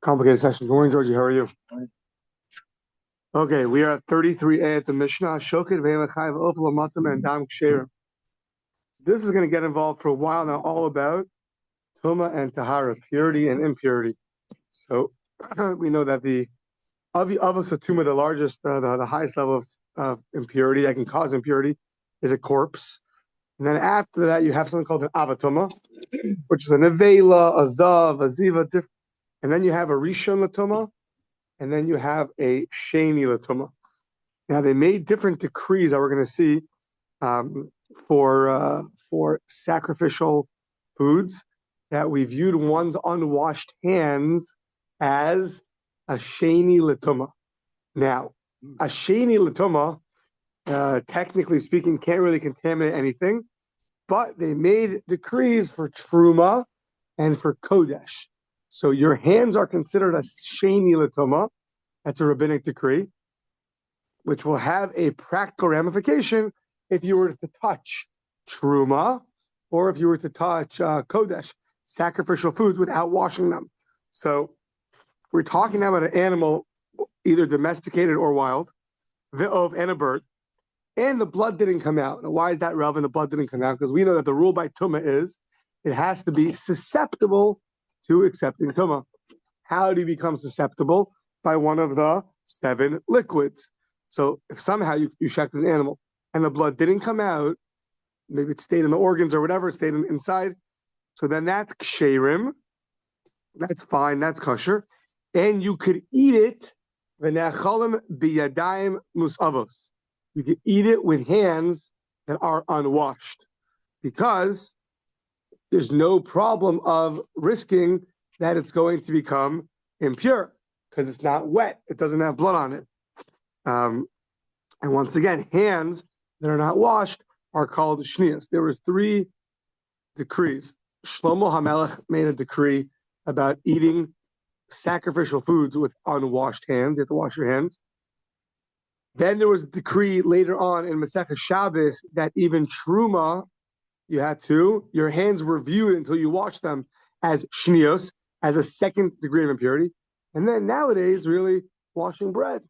Complicated session. Good morning, Georgie. How are you? Okay, we are at 33a at the Mishnah. Shokit ve'elachai v'opel matzah and dam ksherim. This is going to get involved for a while now, all about tuma and tahara, purity and impurity. So we know that the avos tuma, the largest, the highest level of impurity that can cause impurity, is a corpse. And then after that, you have something called an avatuma, which is a nevela, a zav, a ziva, and then you have a rishon latuma, and then you have a sheni latuma. Now they made different decrees that we're going to see for sacrificial foods, that we viewed one's unwashed hands as a sheni latuma. Now, a sheni latuma, technically speaking, can't really contaminate anything, but they made decrees for truma and for kodesh. So your hands are considered a sheni latuma. That's a rabbinic decree, which will have a practical ramification if you were to touch truma or if you were to touch kodesh, sacrificial foods, without washing them. So we're talking now about an animal, either domesticated or wild, v'ov, and a bird, and the blood didn't come out. Now, why is that relevant? The blood didn't come out because we know that the rule by tuma is it has to be susceptible to accepting tuma. How do you become susceptible? By one of the 7 liquids. So if somehow you checked an animal and the blood didn't come out, maybe it stayed in the organs or whatever, it stayed inside, so then that's ksherim. That's fine, that's kosher. And you could eat it, v'ne'achalim biyadayim musavos. You could eat it with hands that are unwashed, because there's no problem of risking that it's going to become impure, because it's not wet. It doesn't have blood on it. And once again, hands that are not washed are called shnias. There were 3 decrees. Shlomo HaMelech made a decree about eating sacrificial foods with unwashed hands. You have to wash your hands. Then there was a decree later on in Masechah Shabbos that even truma, your hands were viewed until you wash them as shnios, as a 2nd degree of impurity. And then nowadays, really, washing bread.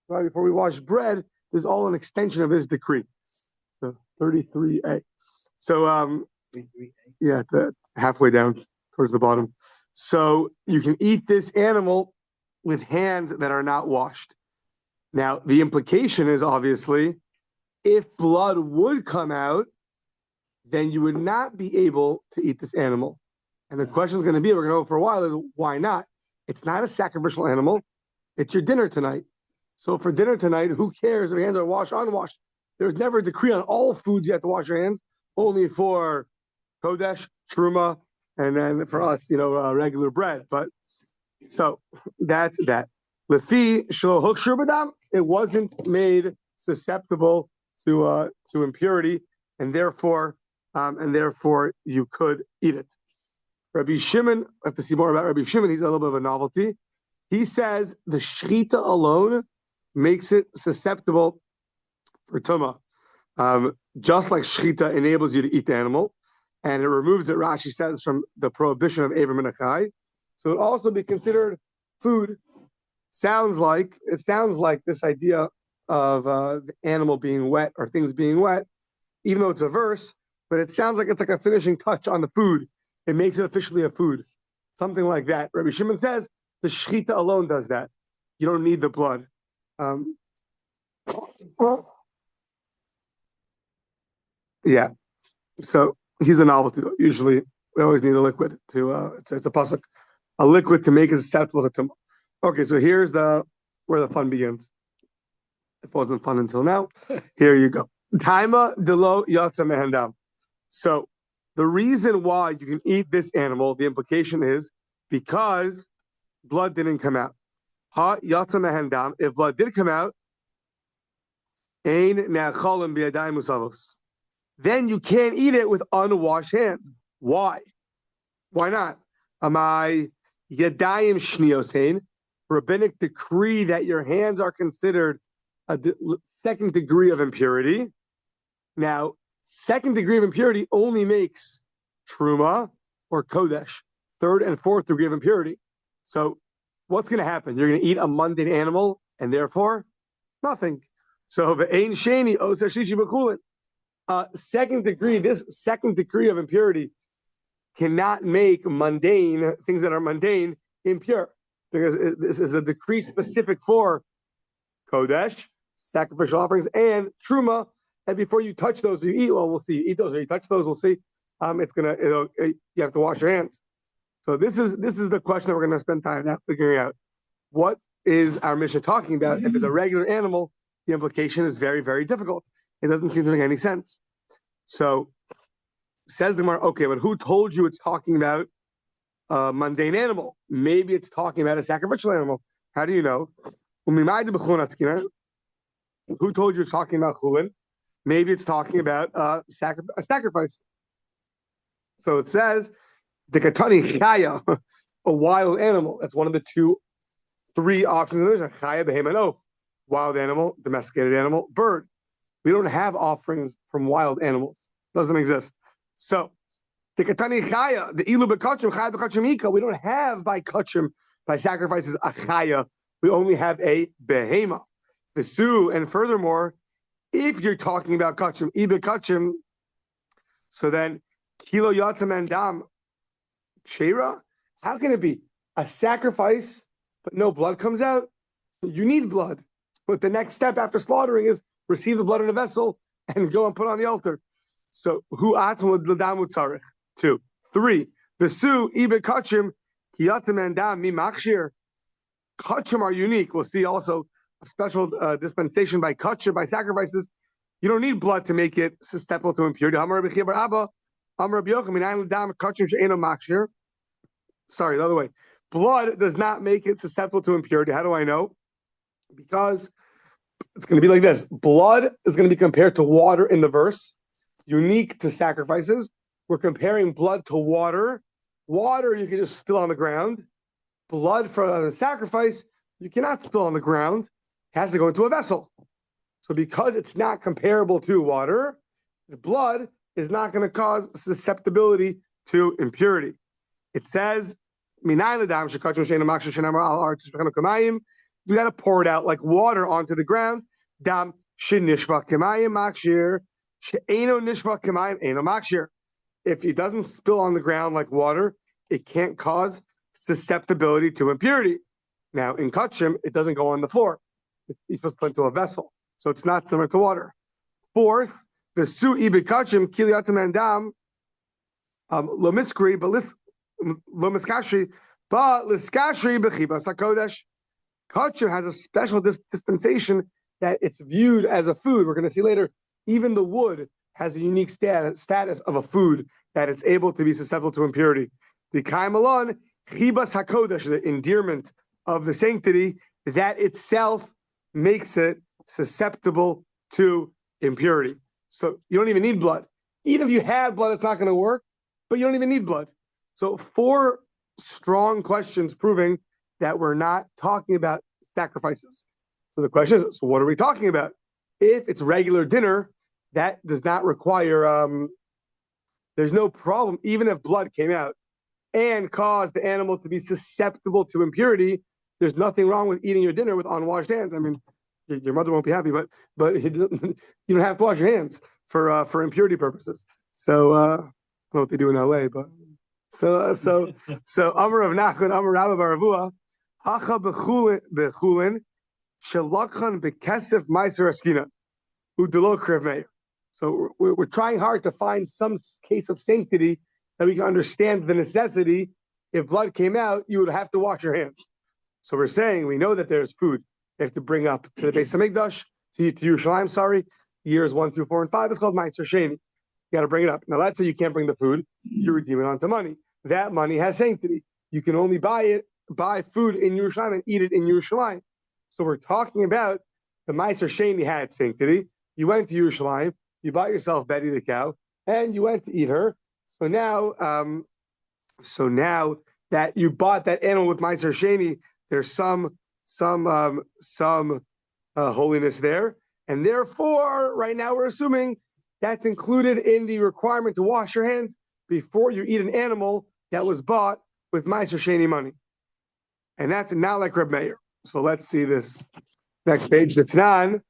Right before we wash bread, there's all an extension of this decree. So 33a. So yeah, halfway down towards the bottom. So you can eat this animal with hands that are not washed. Now, the implication is obviously, if blood would come out, then you would not be able to eat this animal. And the question is going to be, we're going to go for a while, is why not? It's not a sacrificial animal. It's your dinner tonight. So for dinner tonight, who cares if your hands are washed or unwashed? There's never a decree on all foods you have to wash your hands, only for kodesh, truma, and then for us, regular bread. But so that's that. Lefi shelo hukshur b'dam, it wasn't made susceptible to impurity, and therefore you could eat it. Rabbi Shimon, I have to see more about Rabbi Shimon. He's a little bit of a novelty. He says the shechita alone makes it susceptible for tumah. Just like shechita enables you to eat the animal, and it removes it, Rashi says, from the prohibition of Eiver Min HaChai. So it also be considered food. Sounds like this idea of the animal being wet or things being wet, even though it's a verse, but it sounds like it's like a finishing touch on the food. It makes it officially a food, something like that. Rabbi Shimon says the shechita alone does that. You don't need the blood. Yeah. So he's a novelty. Usually, we always need a liquid to. It's a pasuk, a liquid to make it susceptible to tumah. Okay, so here's where the fun begins. It wasn't fun until now. Here you go. Taima delo yatsa mehendam. So the reason why you can eat this animal, the implication is because blood didn't come out. Ha yatsa mehendam. If blood did come out, ein ne'achalim biyadayim musavos. Then you can't eat it with unwashed hands. Why? Why not? Amai yadayim shniosein. Rabbinic decree that your hands are considered a 2nd degree of impurity. Now, 2nd degree of impurity only makes truma or kodesh, 3rd and 4th degree of impurity. So what's going to happen? You're going to eat a mundane animal, and therefore nothing. So the ein sheni osa shishi b'chulin. Second degree. This second degree of impurity cannot make mundane things that are mundane impure, because this is a decree specific for kodesh, sacrificial offerings, and truma. And before you touch those, you eat. Well, we'll see. You eat those or you touch those, we'll see. You have to wash your hands. So this is the question that we're going to spend time now figuring out. What is our Mishnah talking about? If it's a regular animal, the implication is very, very difficult. It doesn't seem to make any sense. So says the Gemara, okay, but who told you it's talking about a mundane animal? Maybe it's talking about a sacrificial animal. How do you know? Who told you it's talking about chulin? Maybe it's talking about a sacrifice. So it says the katani chaya, a wild animal. That's one of the three options in Mishnah. Chaya, behema, oaf. Wild animal, domesticated animal, bird. We don't have offerings from wild animals. Doesn't exist. So the katani chaya, the ilu bekachim, chaya bekachim ika. We don't have by kachim, by sacrifices, a chaya. We only have a behema. The su, and furthermore, if you're talking about kachim, ibe kachim, so then kilo yatzam and dam sheira. How can it be a sacrifice but no blood comes out? You need blood. But the next step after slaughtering is receive the blood in a vessel and go and put on the altar. So who atzam l'damu tzarich? 2. 3. The su ibe kachim ki yatzam and dam mi machshir. Kachim are unique. We'll see also a special dispensation by kachim, by sacrifices. You don't need blood to make it susceptible to impurity. Sorry, the other way. Blood does not make it susceptible to impurity. How do I know? Because it's going to be like this. Blood is going to be compared to water in the verse, unique to sacrifices. We're comparing blood to water. Water you can just spill on the ground. Blood for a sacrifice, you cannot spill on the ground. It has to go into a vessel. So because it's not comparable to water, the blood is not going to cause susceptibility to impurity. It says, you got to pour it out like water onto the ground. If it doesn't spill on the ground like water, it can't cause susceptibility to impurity. Now, in kachim, it doesn't go on the floor. It's supposed to put into a vessel. So it's not similar to water. 4th, the su ibe kachim kiliyatam and dam lo miskri, but lo miskashri, but liskashri bechibas hakodesh. Kachim has a special dispensation that it's viewed as a food. We're going to see later, even the wood has a unique status of a food that it's able to be susceptible to impurity. The kaim alon, chibas hakodesh, the endearment of the sanctity, that itself makes it susceptible to impurity. So you don't even need blood. Even if you have blood, it's not going to work, but you don't even need blood. So 4 strong questions proving that we're not talking about sacrifices. So the question is, so what are we talking about? If it's regular dinner, that does not require, there's no problem, even if blood came out and caused the animal to be susceptible to impurity, there's nothing wrong with eating your dinner with unwashed hands. I mean, your mother won't be happy, but you don't have to wash your hands for impurity purposes. So I don't know what they do in LA, but so Amar of Nachman, Amar Rabba Baravua, Hacha bechulin shelachan bekesef meiser askina udelo krev meir. So we're trying hard to find some case of sanctity that we can understand the necessity. If blood came out, you would have to wash your hands. So we're saying we know that there's food you have to bring up to the Beis Hamikdash, to Yerushalayim, years 1 through 4 and 5. It's called Ma'aser Sheni. You got to bring it up. Now, let's say you can't bring the food. You redeem it onto money. That money has sanctity. You can only buy food in Yerushalayim and eat it in Yerushalayim. So we're talking about the Ma'aser Sheni had sanctity. You went to Yerushalayim, you bought yourself Betty the cow, and you went to eat her. So now that you bought that animal with Ma'aser Sheni, there's some holiness there, and therefore, right now we're assuming that's included in the requirement to wash your hands before you eat an animal that was bought with Ma'aser Sheni money. And that's not like Reb Meir. So let's see this next page. The Tanan,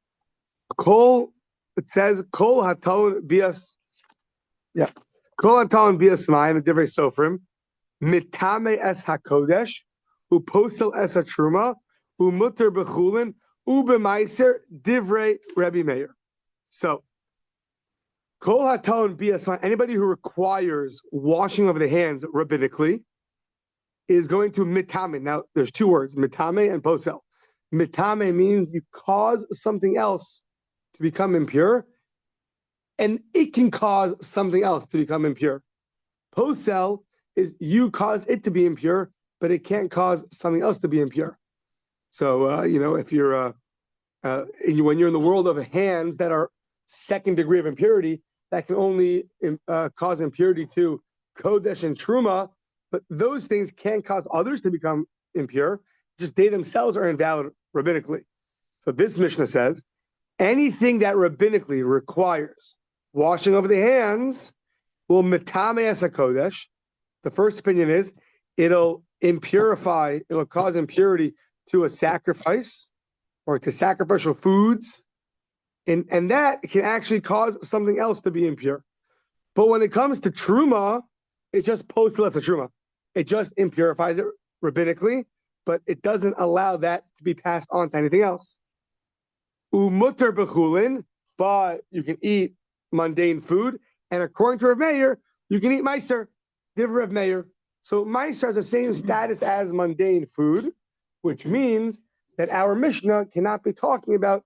it says, Kol haton bias, Kol haton bias mayim, a divrei sofrim, mitame es hakodesh, uposel es hatruma, umuter bechulin, ubemeiser divrei Rebbe Meir. So, Kol haton bias mayim, anybody who requires washing of the hands rabbinically is going to mitame. Now, there's two words, mitame and posel. Mitame means you cause something else to become impure, and it can cause something else to become impure. Posel is you cause it to be impure, but it can't cause something else to be impure. So, if you're when you're in the world of hands that are second degree of impurity, that can only cause impurity to kodesh and truma, but those things can cause others to become impure. Just they themselves are invalid rabbinically. So this Mishnah says, anything that rabbinically requires washing of the hands will mitame es hakodesh. The first opinion is it'll cause impurity to a sacrifice or to sacrificial foods, and that can actually cause something else to be impure. But when it comes to truma, it just posel as a truma. It just impurifies it rabbinically, but it doesn't allow that to be passed on to anything else. Umuter bechulin, but you can eat mundane food, and according to Rav Meir, you can eat meiser, divrei Rav Meir. So meiser has the same status as mundane food, which means that our Mishnah cannot be talking about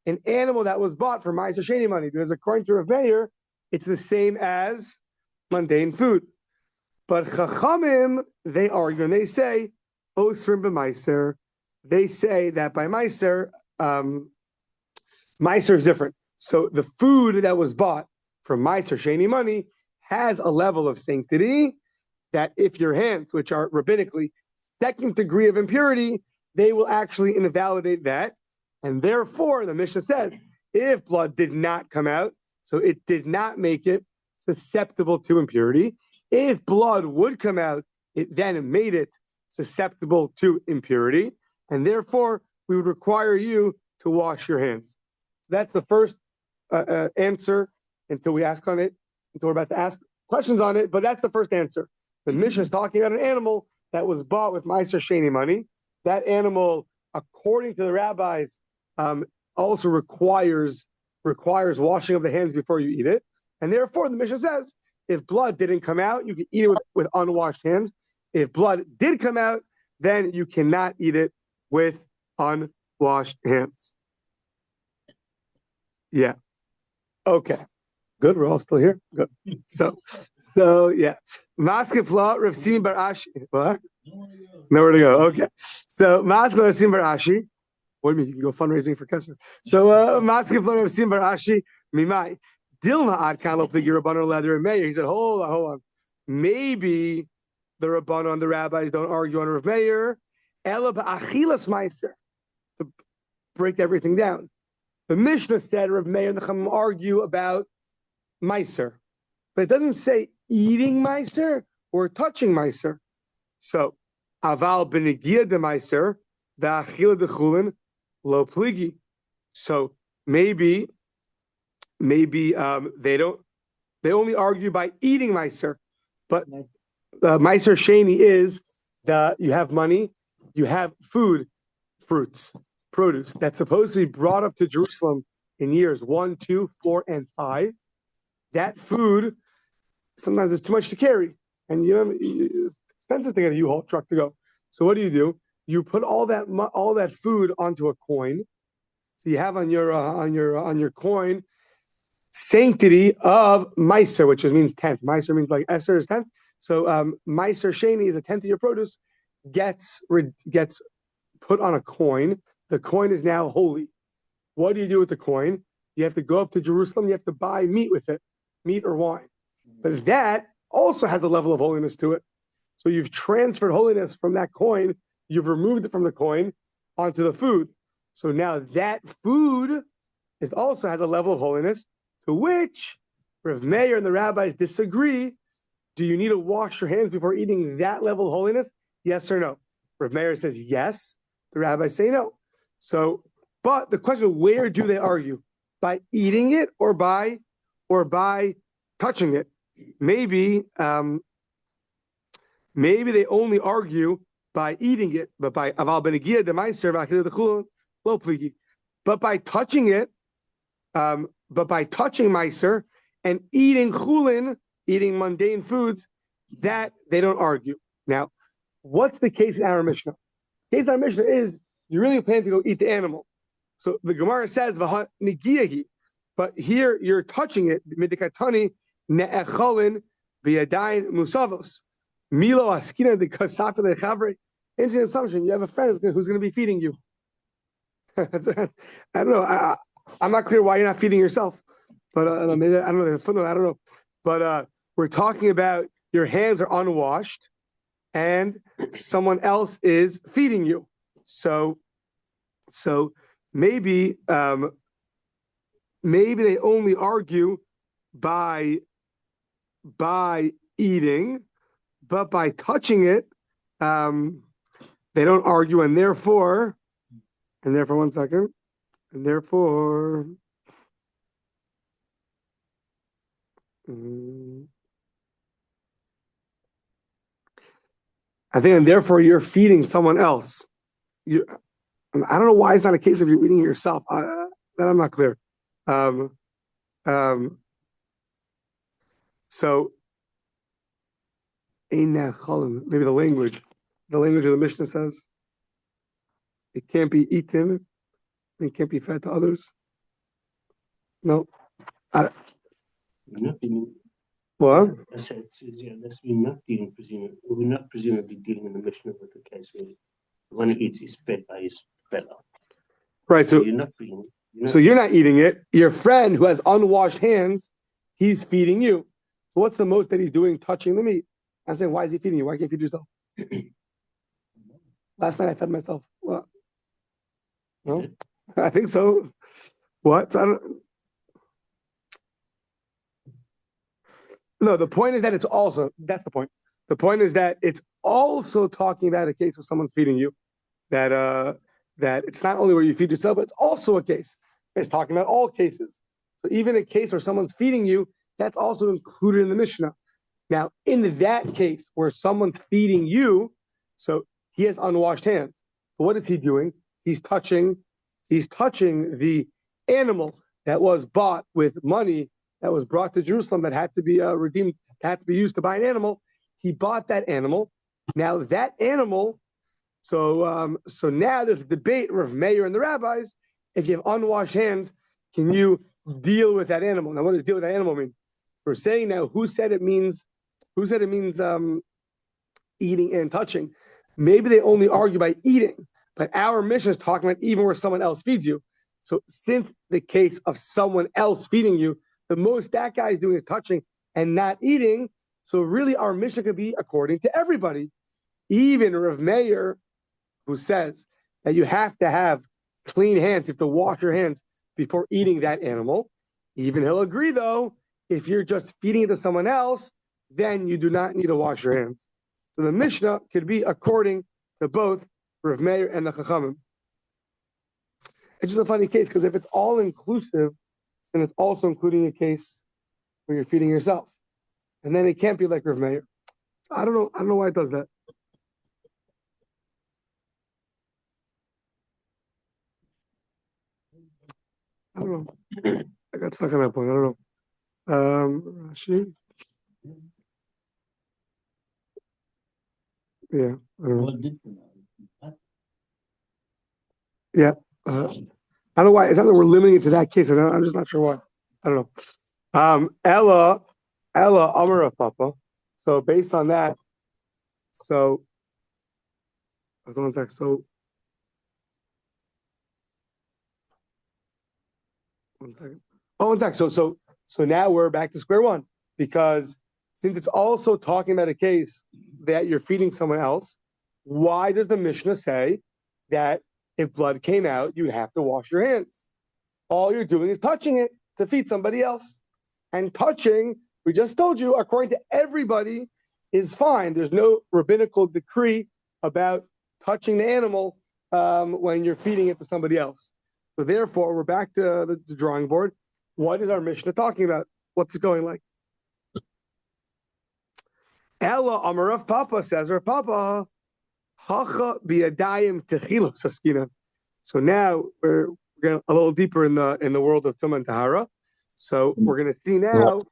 an animal that was bought for meiser sheni money, because according to Rav Meir, it's the same as mundane food. But Chachamim, they argue, and they say, Osrim b'meiser, they say that by meiser, meiser is different. So the food that was bought for meiser sheni money has a level of sanctity that if your hands, which are rabbinically second degree of impurity, they will actually invalidate that. And therefore, the Mishnah says, if blood did not come out, so it did not make it susceptible to impurity. If blood would come out, it then made it susceptible to impurity, and therefore we would require you to wash your hands. That's the first answer until we ask on it, until we're about to ask questions on it, but that's the first answer. The Mishnah is talking about an animal that was bought with meiser sheni money. That animal, according to the rabbis, also requires washing of the hands before you eat it, and therefore the Mishnah says, if blood didn't come out, you can eat it with unwashed hands. If blood did come out, then you cannot eat it with unwashed hands. Yeah. Okay. Good. We're all still here. Good. So yeah. Maskefla Rav Simi Bar Ashi. What? Nowhere to go. Okay. So Maskefla Rav Simi Bar Ashi. What do you mean? You can go fundraising for Kesser. So Maskefla Rav Simi Bar Ashi Mimai. Dilma ad kan lo pligi Rabbanon leather and Meir. He said, hold on. Maybe the Rabbanon, the rabbis, don't argue on Rav Meir. Ela ba'achilas meiser, to break everything down. The Mishnah said Rav Meir and the Chachamim argue about meiser, but it doesn't say eating meiser or touching meiser. So aval b'negia de meiser va'achila de chulin lo pligi. So maybe they only argue by eating meiser, but meiser sheni is that you have money, you have food, fruits, produce that's supposed to be brought up to Jerusalem in years 1, 2, 4, and 5. That food sometimes it's too much to carry, and it's expensive to get a U-Haul truck to go. So what do? You put all that food onto a coin. So you have on your coin sanctity of meiser, which means tenth. Meiser means like Esser is tenth. So meiser sheni is a tenth of your produce gets put on a coin. The coin is now holy. What do you do with the coin? You have to go up to Jerusalem. You have to buy meat with it, meat or wine. But that also has a level of holiness to it. So you've transferred holiness from that coin. You've removed it from the coin onto the food. So now that food also has a level of holiness to which Rav Meir and the rabbis disagree. Do you need to wash your hands before eating that level of holiness? Yes or no? Rav Meir says yes. The rabbis say no. So, but the question: where do they argue? By eating it or by touching it? Maybe they only argue by eating it, but by aval benegia de meiser v'achil de chulin lo pligi. But by touching it, but by touching meiser and eating chulin, eating mundane foods, that they don't argue. Now, what's the case in our Mishnah? The case in our Mishnah is you really plan to go eat the animal. So the Gemara says v'hanigiyahi, but here you're touching it. Midikatani ne'echolin b'yadayin musavos. Milo askina de kasapi lechavre. Interesting assumption. You have a friend who's going to be feeding you. I don't know. I'm not clear why you're not feeding yourself, but maybe I don't know. I don't know. But we're talking about your hands are unwashed, and someone else is feeding you. So maybe they only argue by eating, but by touching it, they don't argue, and therefore, 1 second, and therefore, I think, and therefore you're feeding someone else. I don't know why it's not a case of you're eating it yourself. That I'm not clear. So, maybe the language of the Mishnah says it can't be eaten, it can't be fed to others. No. What? I said, that's we're not presumably dealing in the Mishnah with the case where the one who eats is fed by his fellow. Right. So you're not feeding. You're not eating it. Your friend who has unwashed hands, he's feeding you. So what's the most that he's doing? Touching the meat. I'm saying, why is he feeding you? Why can't you feed yourself? Last night I fed myself. What? No, I think so. What? I don't. No, the point is that it's also, that's the point. The point is that it's also talking about a case where someone's feeding you. That it's not only where you feed yourself, but it's also a case. It's talking about all cases. So even a case where someone's feeding you, that's also included in the Mishnah. Now, in that case where someone's feeding you, so he has unwashed hands. So what is he doing? He's touching the animal that was bought with money that was brought to Jerusalem that had to be redeemed, had to be used to buy an animal. He bought that animal. Now that animal, so now there's a debate with Meir and the rabbis. If you have unwashed hands, can you deal with that animal? Now, what does deal with that animal mean? We're saying now, who said it means eating and touching? Maybe they only argue by eating, but our mission is talking about even where someone else feeds you. So since the case of someone else feeding you, the most that guy is doing is touching and not eating. So really our mission could be according to everybody. Even Rav Meir, who says that you have to have clean hands, you have to wash your hands before eating that animal. Even he'll agree though, if you're just feeding it to someone else, then you do not need to wash your hands. So the Mishnah could be according to both Rav Meir and the Chachamim. It's just a funny case because if it's all inclusive, then it's also including a case where you're feeding yourself, and then it can't be like Rav Meir. So I don't know why it does that. I don't know. I got stuck on that point. I don't know. Rashi. Yeah. I don't know. Yeah. I don't know why. It's not that we're limiting it to that case. I'm just not sure why. I don't know. Ella Amara Papa. So based on that, so one sec. So one second. Oh, one sec. So now we're back to square one, because since it's also talking about a case that you're feeding someone else, why does the Mishnah say that if blood came out, you have to wash your hands? All you're doing is touching it to feed somebody else. And touching, we just told you, according to everybody, is fine. There's no rabbinical decree about touching the animal when you're feeding it to somebody else. So therefore, we're back to the drawing board. What is our Mishnah talking about? What's it going like? Ella Amarav Papa says, or Papa, Hacha biadayim techilos askina. So now we're going a little deeper in the world of Tumah and Tahara. So we're going to see now.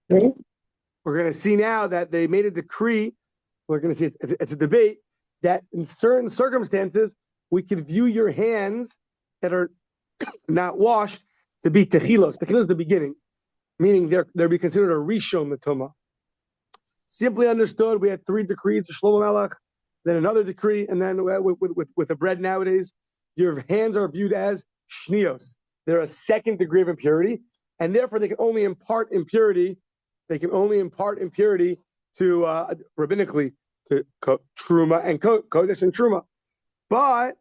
We're going to see now that they made a decree. We're going to see it's a debate that in certain circumstances we can view your hands that are not washed to be techilos. Techilos is the beginning, meaning they'll be considered a rishon l'tumah. Simply understood, we had 3 decrees to Shlomo Melech, then another decree, and then with the bread nowadays, your hands are viewed as shnios. They're a second degree of impurity, and therefore they can only impart impurity. They can only impart impurity to rabbinically to truma and kodesh and truma. But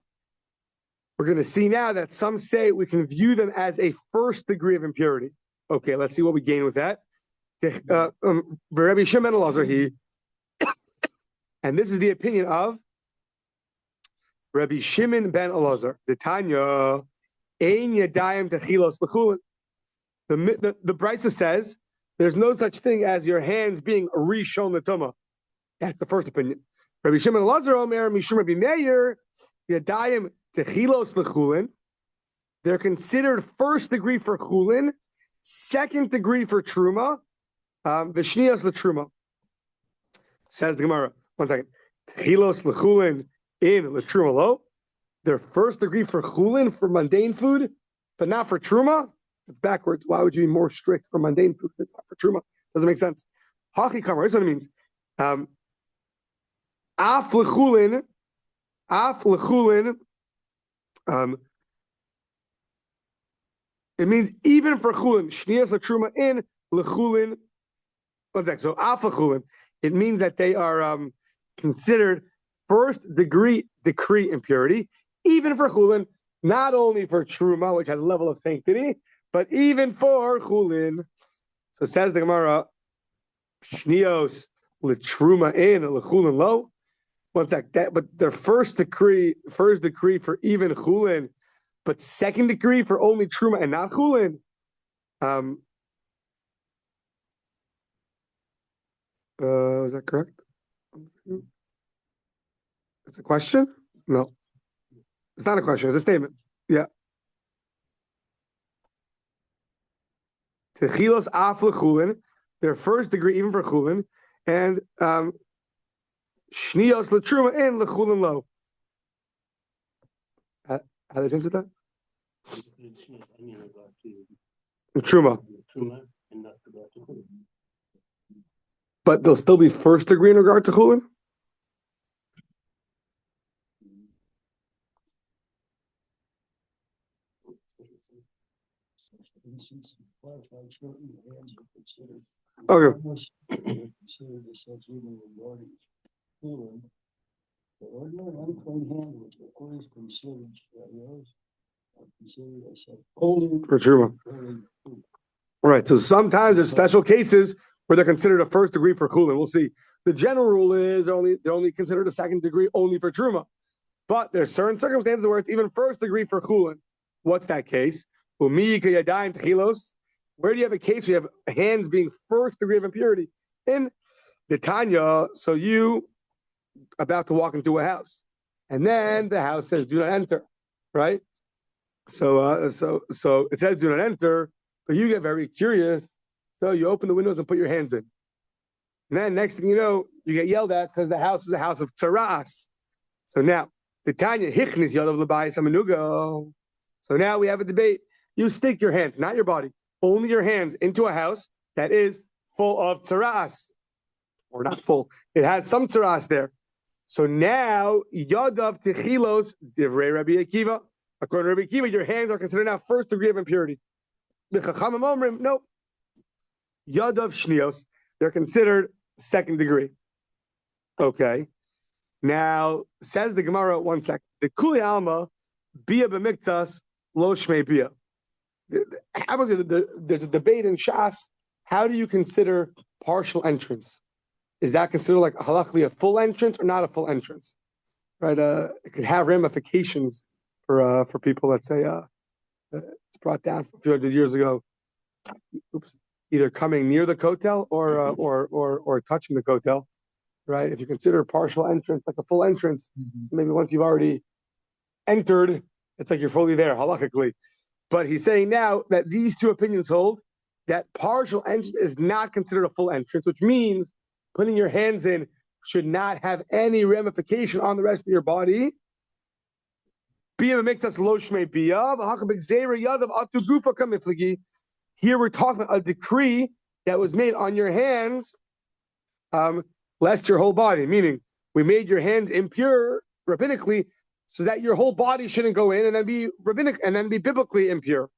we're going to see now that some say we can view them as a first degree of impurity. Okay, let's see what we gain with that. Rabbi Shimon Elazar, and this is the opinion of Rabbi Shimon ben Elazar. The Tanya, ein yadayim techilos l'chulin. The Brisa says there's no such thing as your hands being a rishon l'tumah. That's the first opinion. Rabbi Shimon Elazar omer mishum Rabbi Meir yadayim techilos l'chulin. They're considered first degree for chulin, second degree for truma. V'shnios l'truma. Says the Gemara. One second. Techilos l'chulin in l'truma lo. Their first degree for chulin for mundane food, but not for truma. It's backwards. Why would you be more strict for mundane food but not for truma? Doesn't make sense. Haki kamar. This is what it means. Af l'chulin. It means even for chulin. Shnios l'truma in l'chulin. One second. So af l'chulin. It means that they are considered first degree decree impurity, even for chulin, not only for truma, which has a level of sanctity, but even for chulin. So says the Gemara, shnios l'truma in l'chulin lo. One sec. But their first decree for even chulin, but second degree for only truma and not chulin. Is that correct? It's a question? No. It's not a question, it's a statement. Yeah. Techilos af l'chulin, their first degree even for chulin, and shnios l'truma in l'chulin lo. How did you answer that? Truma. But they'll still be first degree in regard to chulin? Okay. The ordinary unclean hand, which of course considered for truma. Right. So sometimes there's special cases where they're considered a first degree for chulin. We'll see. The general rule is they're only considered a second degree only for truma. But there's certain circumstances where it's even first degree for chulin. What's that case? Where do you have a case where you have hands being first degree of impurity? In the Tanya, so you about to walk into a house, and then the house says do not enter, right? So it says do not enter, but you get very curious, so you open the windows and put your hands in. And then next thing you know, you get yelled at because the house is a house of tzaras. So now the Tanya hichnis yadav l'bayis hamenuga. So now we have a debate. You stick your hands, not your body, only your hands into a house that is full of tzaras. Or not full. It has some tzaras there. So now, yadav techilos, divrei Rabbi Akiva. According to Rabbi Akiva, your hands are considered now first degree of impurity. Nope. Yadav shnios, they're considered second degree. Okay. Now, says the Gemara, one sec. The kuli alma, bia b'miktas, lo shmei bia. There's a debate in Shas. How do you consider partial entrance? Is that considered like halachically a full entrance or not a full entrance? right? It could have ramifications for people. Let's say it's brought down a few hundred years ago. Oops, either coming near the kotel or touching the kotel, right? If you consider a partial entrance like a full entrance, maybe once you've already entered, it's like you're fully there halakhically. But he's saying now that these two opinions hold that partial entrance is not considered a full entrance, which means putting your hands in should not have any ramification on the rest of your body. Here we're talking about a decree that was made on your hands, lest your whole body, meaning we made your hands impure rabbinically so that your whole body shouldn't go in and then be rabbinic and then be biblically impure.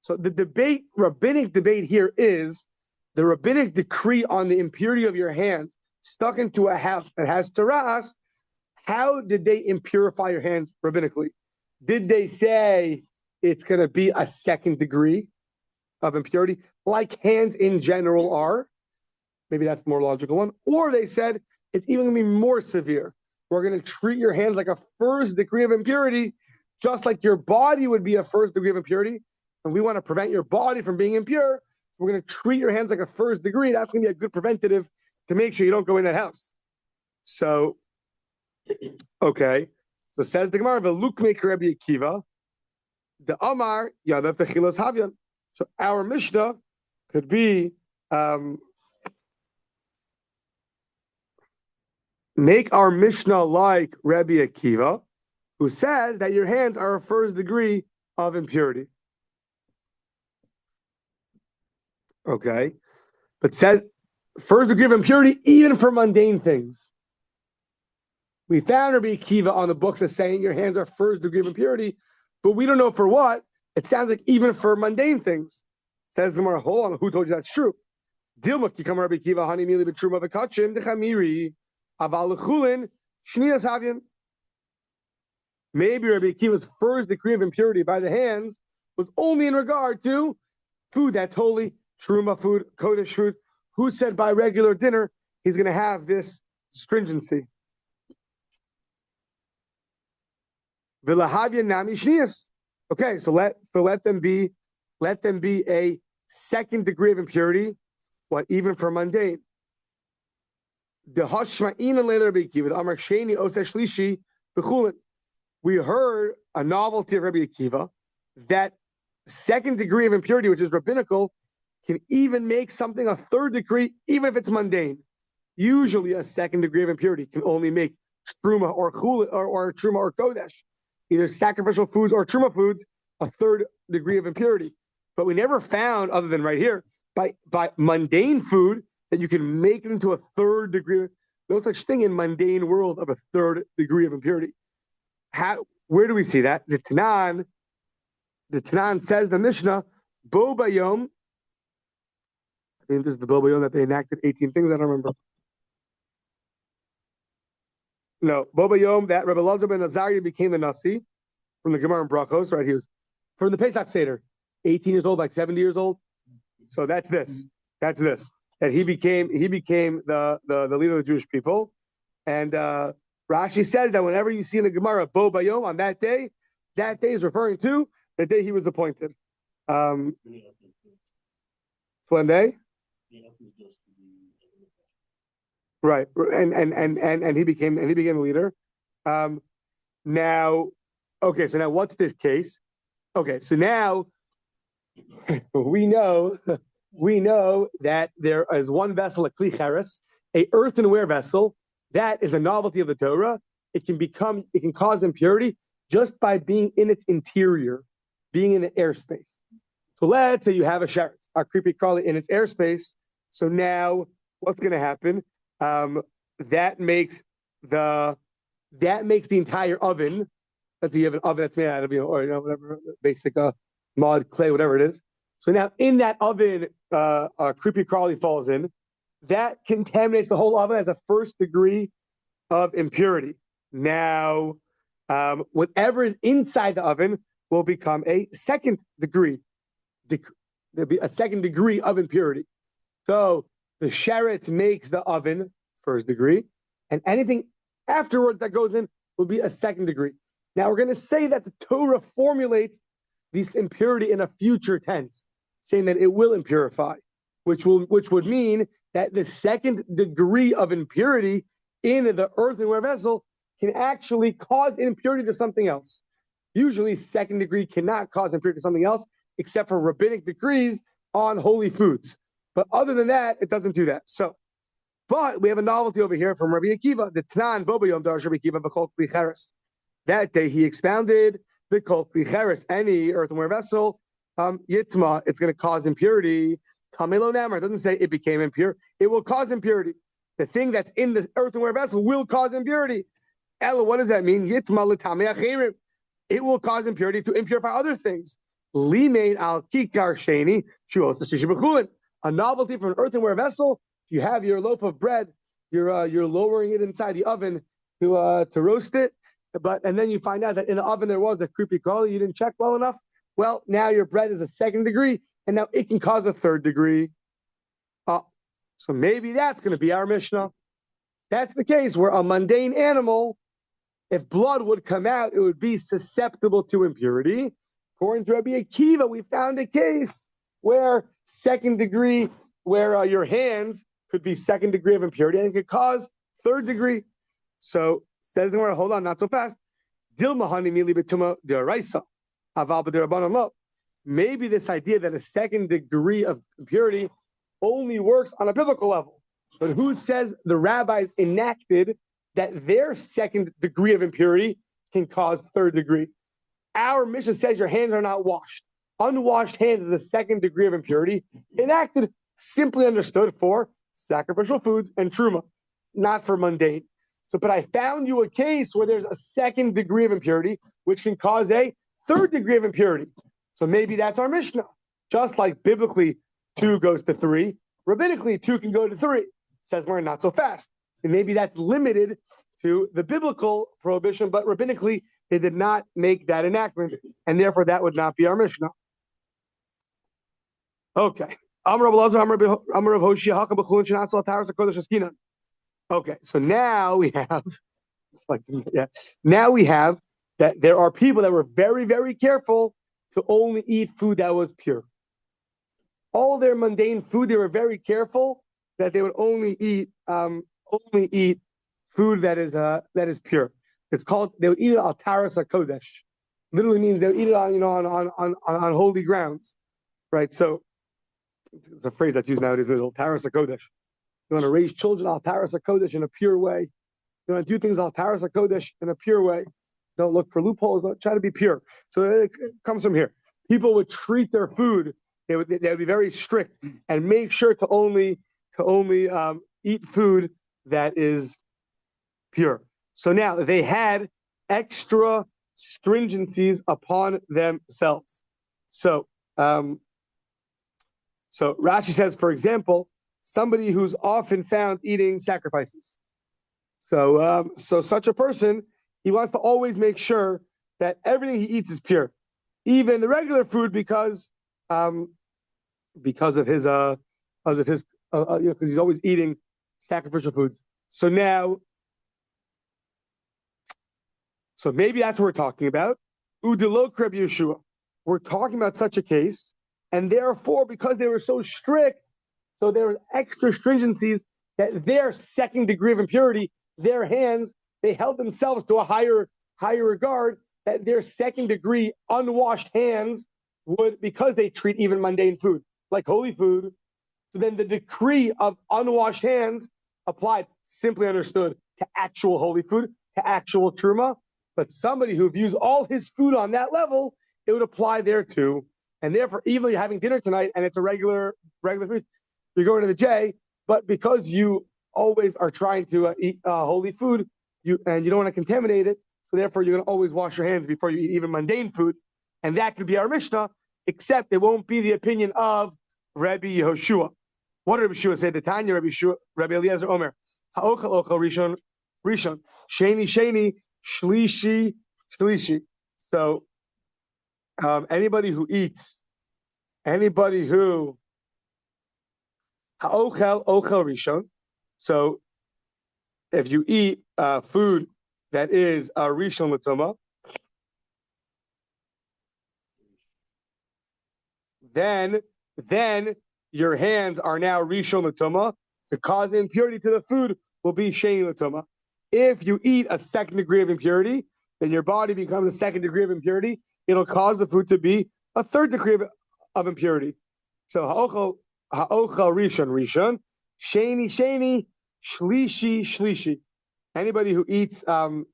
So the debate, rabbinic debate here is the rabbinic decree on the impurity of your hands stuck into a house that has teras. How did they impurify your hands rabbinically? Did they say it's going to be a second degree of impurity, like hands in general are? Maybe that's the more logical one. Or they said it's even going to be more severe. We're going to treat your hands like a first degree of impurity, just like your body would be a first degree of impurity. And we want to prevent your body from being impure. So we're going to treat your hands like a first degree. That's going to be a good preventative to make sure you don't go in that house. So, okay. So says the Gemara, "V'lukmei Rabbi Akiva, the Amar Yadav Techilas Havyan." So our Mishnah could be make our Mishnah like Rabbi Akiva, who says that your hands are a first degree of impurity. Okay, but says first degree of impurity even for mundane things. We found Rabbi Akiva on the books as saying your hands are first degree of impurity, but we don't know for what. It sounds like even for mundane things. Says the Gemara, hold on, who told you that's true? Dilma kikam Rabbi Akiva hani mili b'truma v'kachim dechamiri aval Chulin shniyas havyan. Maybe Rabbi Akiva's first degree of impurity by the hands was only in regard to food that's holy, truma food, kodesh food. Who said by regular dinner he's going to have this stringency? V'lahavyan nami shniyas. Okay, so let them be a second degree of impurity. What, even for mundane? We heard a novelty of Rabbi Akiva that second degree of impurity, which is rabbinical, can even make something a third degree, even if it's mundane. Usually, a second degree of impurity can only make truma or chulin or truma or kodesh, either sacrificial foods or truma foods, a third degree of impurity. But we never found, other than right here, by mundane food, that you can make it into a third degree. No such thing in mundane world of a third degree of impurity. Where do we see that? The Tanan says, the Mishnah, Bo Bayom. I think this is the Bo Bayom that they enacted 18 things. I don't remember. No, Bo Bayom, that Rabbi Elazar ben Azariah became the Nasi from the Gemara in Brachos, right? He was from the Pesach Seder, 18 years old, like 70 years old. So that's this. That he became the leader of the Jewish people. And Rashi says that whenever you see in the Gemara Bo Bayom on that day is referring to the day he was appointed. One day? Right. And he became the leader. Now, okay, so now what's this case? Okay, so now we know that there is one vessel, a kli cheres, a earthenware vessel, that is a novelty of the Torah. It can cause impurity just by being in its interior, being in the airspace. So let's say you have a sheretz, a creepy crawly in its airspace. So now what's going to happen? That makes the entire oven. Let's say you have an oven that's made out of whatever basic mud, clay, whatever it is. So now in that oven, a creepy crawly falls in. That contaminates the whole oven as a first degree of impurity. Now, whatever is inside the oven will become a second degree. There'll be a second degree of impurity. So the sheretz makes the oven first degree, and anything afterwards that goes in will be a second degree. Now we're going to say that the Torah formulates this impurity in a future tense, saying that it will impurify, which would mean that the second degree of impurity in the earthenware vessel can actually cause impurity to something else. Usually, second degree cannot cause impurity to something else, except for rabbinic decrees on holy foods. But other than that, it doesn't do that. So, but we have a novelty over here from Rabbi Akiva, the Tnan Boba Yom Darash Rabbi Akiva v'Kol Kli Cheres. That day he expounded the Kol Kli Cheres, any earthenware vessel, Yitma, it's going to cause impurity. Tamelo Namar, it doesn't say it became impure. It will cause impurity. The thing that's in the earthenware vessel will cause impurity. Ella, what does that mean? Yitma l'tamei achirim. It will cause impurity to impurify other things. Limein al kikar sheni shuos Chulin. A novelty from an earthenware vessel. If you have your loaf of bread, you're lowering it inside the oven to roast it, and then you find out that in the oven there was a creepy crawly. You didn't check well enough. Well, now your bread is a second degree, and now it can cause a third degree. So maybe that's going to be our Mishnah. That's the case where a mundane animal, if blood would come out, it would be susceptible to impurity. According to Rabbi Akiva, we found a case where second degree, where your hands could be second degree of impurity, and it could cause third degree. So says the word, hold on, not so fast. Maybe this idea that a second degree of impurity only works on a biblical level. But who says the rabbis enacted that their second degree of impurity can cause third degree? Our Mishnah says your hands are not washed. Unwashed hands is a second degree of impurity, enacted, simply understood for sacrificial foods and truma, not for mundane. So, but I found you a case where there's a second degree of impurity, which can cause a third degree of impurity. So maybe that's our Mishnah. Just like biblically 2 goes to 3, rabbinically 2 can go to 3. Says we're not so fast. And maybe that's limited to the biblical prohibition, but rabbinically they did not make that enactment, and therefore that would not be our Mishnah. Okay. Okay, so now we have, now we have that there are people that were very, very careful to only eat food that was pure. All their mundane food, they were very careful that they would only eat food that is pure. It's called, they would eat it al taras hakodesh. Literally means they would eat it on holy grounds, right? So it's a phrase that's used nowadays, al taras hakodesh. You want to raise children al taras hakodesh in a pure way. You want to do things al taras hakodesh in a pure way. Don't look for loopholes. Don't try to be pure. So it comes from here. People would treat their food. They would be very strict and make sure to only eat food that is pure. So now they had extra stringencies upon themselves. So Rashi says, for example, somebody who's often found eating sacrifices. So such a person, he wants to always make sure that everything he eats is pure, even the regular food, because of his because he's always eating sacrificial foods. So maybe that's what we're talking about. Udilok Rabbi Yeshua. We're talking about such a case, and therefore, because they were so strict, so there were extra stringencies that their second degree of impurity, their hands, they held themselves to a higher regard, that their second degree unwashed hands would, because they treat even mundane food like holy food, so then the decree of unwashed hands applied, simply understood, to actual holy food, to actual truma. But somebody who views all his food on that level, it would apply there too. And therefore, even though you're having dinner tonight and it's a regular food, you're going to the J, but because you always are trying to eat holy food, you don't want to contaminate it, so therefore you're going to always wash your hands before you eat even mundane food. And that could be our Mishnah, except it won't be the opinion of Rabbi Yehoshua. What did Rabbi Yehoshua say? The Tanya, Rabbi Eliezer Omer, Ha'ochel ochel rishon, sheni, shlishi. So anybody who Ha'ochel ochel rishon. So if you eat food that is rishon l'tumah, then your hands are now rishon l'tumah. To cause impurity to the food will be sheni l'tumah. If you eat a second degree of impurity, then your body becomes a second degree of impurity. It'll cause the food to be a third degree of impurity. So ha'ochel rishon, sheni, shlishi. Anybody who eats a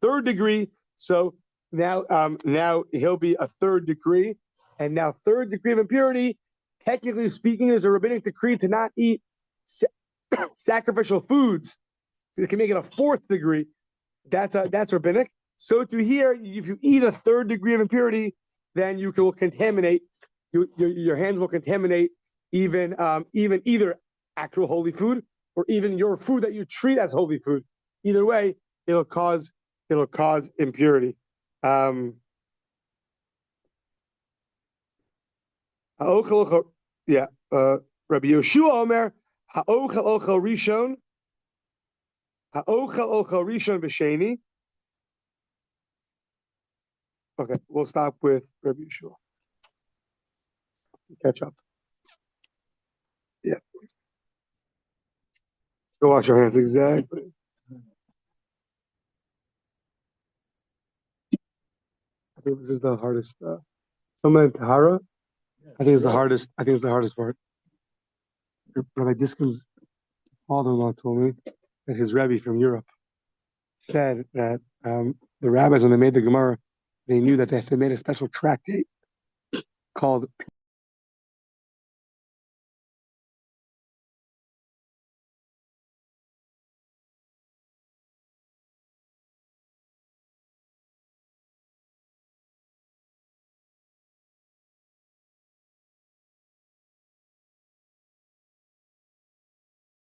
third degree, so now he'll be a third degree, and now third degree of impurity, technically speaking, is a rabbinic decree to not eat sacrificial foods. It can make it a fourth degree. That's rabbinic. So to here, if you eat a third degree of impurity, then you will contaminate. Your hands will contaminate even either actual holy food or even your food that you treat as holy food. Either way, it'll cause impurity. Rabbi Yoshua Omer, ha'ochel rishon b'sheni. Okay, we'll stop with Rabbi Yoshua. Catch up. Yeah. Go wash your hands, exactly. I think this is the hardest. Tahara. I think it's the hardest. I think it's the hardest part. Rabbi Diskin's father-in-law told me that his Rebbe from Europe said that the rabbis, when they made the Gemara, they knew that if they made a special tractate called